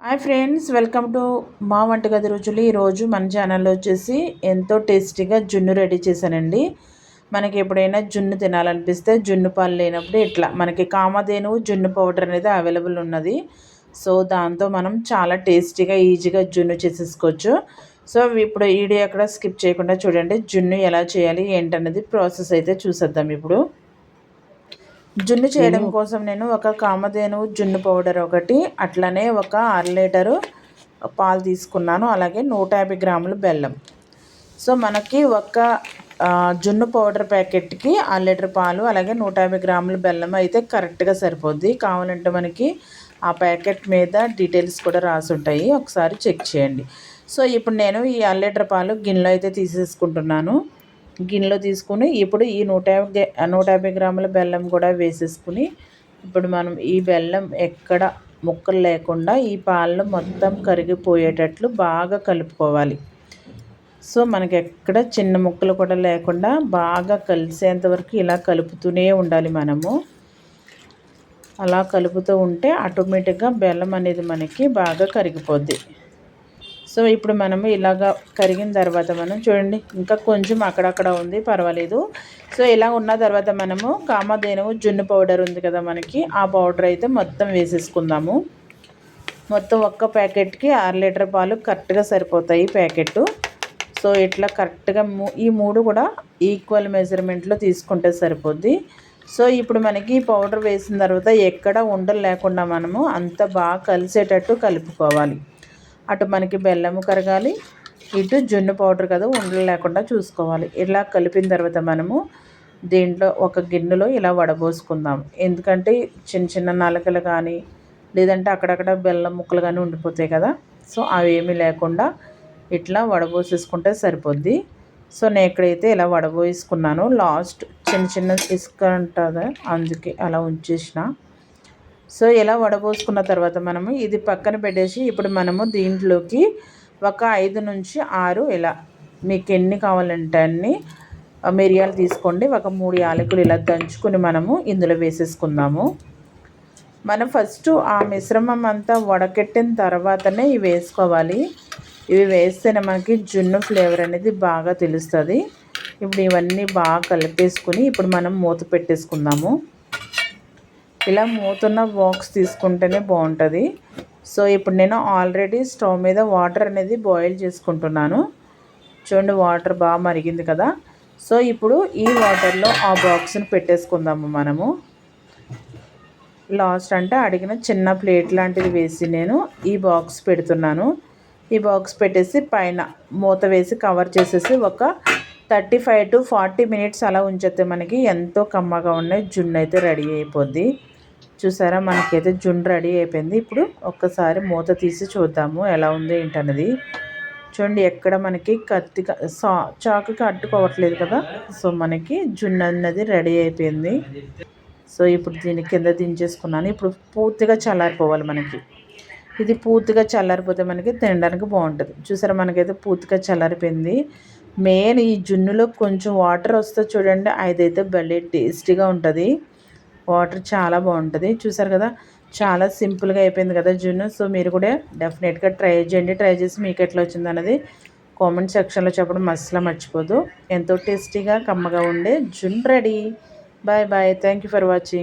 Hi friends, welcome to మా వంటగది రుచులు. ఈరోజు మన ఛానల్లో వచ్చేసి ఎంతో టేస్టీగా జున్ను రెడీ చేశానండి. మనకి ఎప్పుడైనా జున్ను తినాలనిపిస్తే జున్ను పాలు లేనప్పుడు ఇట్లా మనకి కామధేను జున్ను పౌడర్ అనేది అవైలబుల్ ఉన్నది. సో దాంతో మనం చాలా టేస్టీగా ఈజీగా జున్ను చేసేసుకోవచ్చు. సో ఇప్పుడు వీడియో ఎక్కడ స్కిప్ చేయకుండా చూడండి. జున్ను ఎలా చేయాలి ఏంటనేది ప్రాసెస్ అయితే చూసేద్దాం. ఇప్పుడు జున్ను చేయడం కోసం నేను ఒక కామధేను జున్ను పౌడర్ ఒకటి, అట్లనే ఒక 1/2 లీటరు పాలు తీసుకున్నాను. అలాగే 150 గ్రాములు బెల్లం. సో మనకి ఒక జున్ను పౌడర్ ప్యాకెట్కి 1/2 లీటర్ పాలు అలాగే 150 గ్రాముల బెల్లం అయితే కరెక్ట్గా సరిపోద్ది. కావాలంటే మనకి ఆ ప్యాకెట్ మీద డీటెయిల్స్ కూడా రాసి ఉంటాయి, ఒకసారి చెక్ చేయండి. సో ఇప్పుడు నేను ఈ 1/2 లీటర్ పాలు గిన్నెలో అయితే తీసేసుకుంటున్నాను. గిన్నెలో తీసుకుని ఇప్పుడు ఈ 150 గ్రాముల బెల్లం కూడా వేసేసుకుని ఇప్పుడు మనం ఈ బెల్లం ఎక్కడ ముక్కలు లేకుండా ఈ పాలలో మొత్తం కరిగిపోయేటట్లు బాగా కలుపుకోవాలి. సో మనకి ఎక్కడ చిన్న ముక్కలు కూడా లేకుండా బాగా కలిసేంత వరకు ఇలా కలుపుతూనే ఉండాలి. మనము అలా కలుపుతూ ఉంటే ఆటోమేటిక్గా బెల్లం అనేది మనకి బాగా కరిగిపోద్ది. సో ఇప్పుడు మనము ఇలాగా కరిగిన తర్వాత మనం చూడండి, ఇంకా కొంచెం అక్కడక్కడ ఉంది, పర్వాలేదు. సో ఇలా ఉన్న తర్వాత మనము కామధేను జున్ను పౌడర్ ఉంది కదా మనకి, ఆ పౌడర్ అయితే మొత్తం వేసేసుకుందాము. మొత్తం ఒక్క ప్యాకెట్కి 1/2 లీటర్ పాలు కరెక్ట్గా సరిపోతాయి ప్యాకెట్. సో ఇట్లా కరెక్ట్గా ఈ మూడు కూడా ఈక్వల్ మెజర్మెంట్లో తీసుకుంటే సరిపోద్ది. సో ఇప్పుడు మనకి పౌడర్ వేసిన తర్వాత ఎక్కడ ఉండలు లేకుండా మనము అంత బాగా కలిసేటట్టు కలుపుకోవాలి. అటు మనకి బెల్లము కరగాలి, ఇటు జున్ను పౌడర్ కదా ఉండలు లేకుండా చూసుకోవాలి. ఇలా కలిపిన తర్వాత మనము దీంట్లో ఒక గిన్నెలో ఇలా వడబోసుకుందాం. ఎందుకంటే చిన్న చిన్న నలకలు కానీ లేదంటే అక్కడక్కడ బెల్లం ముక్కలు కానీ ఉండిపోతాయి కదా. సో అవేమీ లేకుండా ఇట్లా వడబోసేసుకుంటే సరిపోద్ది. సో నేను ఎక్కడైతే ఇలా వడబోసుకున్నాను, లాస్ట్ చిన్న చిన్న ఇసుక ఉంటుంది అందుకే అలా ఉంచేసిన. సో ఇలా వడబోసుకున్న తర్వాత మనము ఇది పక్కన పెట్టేసి ఇప్పుడు మనము దీంట్లోకి ఒక 5 నుంచి 6 ఇలా మీకు ఎన్ని కావాలంటే అన్ని మిరియాలు తీసుకోండి. ఒక 3 యాలకులు ఇలా దంచుకొని మనము ఇందులో వేసేసుకుందాము. మనం ఫస్ట్ ఆ మిశ్రమం అంతా వడకెట్టిన తర్వాతనే ఇవి వేసుకోవాలి. ఇవి వేస్తేనే మనకి జున్ను ఫ్లేవర్ అనేది బాగా తెలుస్తుంది. ఇప్పుడు ఇవన్నీ బాగా కలిపేసుకుని ఇప్పుడు మనం మూత పెట్టేసుకుందాము. ఇలా మూతున్న బాక్స్ తీసుకుంటేనే బాగుంటుంది. సో ఇప్పుడు నేను ఆల్రెడీ స్టవ్ మీద వాటర్ అనేది బాయిల్ చేసుకుంటున్నాను. చూడండి, వాటర్ బాగా మరిగింది కదా. సో ఇప్పుడు ఈ వాటర్లో ఆ బాక్స్ని పెట్టేసుకుందాము మనము. లాస్ట్ అంటే అడిగిన చిన్న ప్లేట్ లాంటిది వేసి నేను ఈ బాక్స్ పెడుతున్నాను. ఈ బాక్స్ పెట్టేసి పైన మూత వేసి కవర్ చేసేసి ఒక 35 to 40 మినిట్స్ అలా ఉంచేస్తే మనకి ఎంతో కమ్మగా ఉన్నాయి జున్ను అయితే రెడీ అయిపోద్ది. చూసారా, మనకైతే జున్ను రెడీ అయిపోయింది. ఇప్పుడు ఒక్కసారి మూత తీసి చూద్దాము ఎలా ఉంది ఏంటన్నది. చూడండి, ఎక్కడ మనకి చాకుకి అడ్డుకోవట్లేదు కదా. సో మనకి జున్ను అన్నది రెడీ అయిపోయింది. సో ఇప్పుడు దీని కింద దించేసుకున్నాను. ఇప్పుడు పూర్తిగా చల్లారిపోవాలి మనకి. ఇది పూర్తిగా చల్లారిపోతే మనకి తినడానికి బాగుంటుంది. చూసారా, మనకైతే పూర్తిగా చల్లారిపోయింది. మెయిన్ ఈ జున్నులో కొంచెం వాటర్ వస్తే చూడండి, అదైతే భలే టేస్టీగా ఉంటుంది. వాటర్ చాలా బాగుంటుంది. చూసారు కదా, చాలా సింపుల్గా అయిపోయింది కదా జున్ను. సో మీరు కూడా డెఫినెట్గా ట్రై చేయండి. ట్రై చేసి మీకు ఎట్లా వచ్చింది అన్నది కామెంట్ సెక్షన్లో చెప్పడం అస్సలు మర్చిపోదు. ఎంతో టేస్టీగా కమ్మగా ఉండే జున్ను ready. Bye bye, thank you for watching.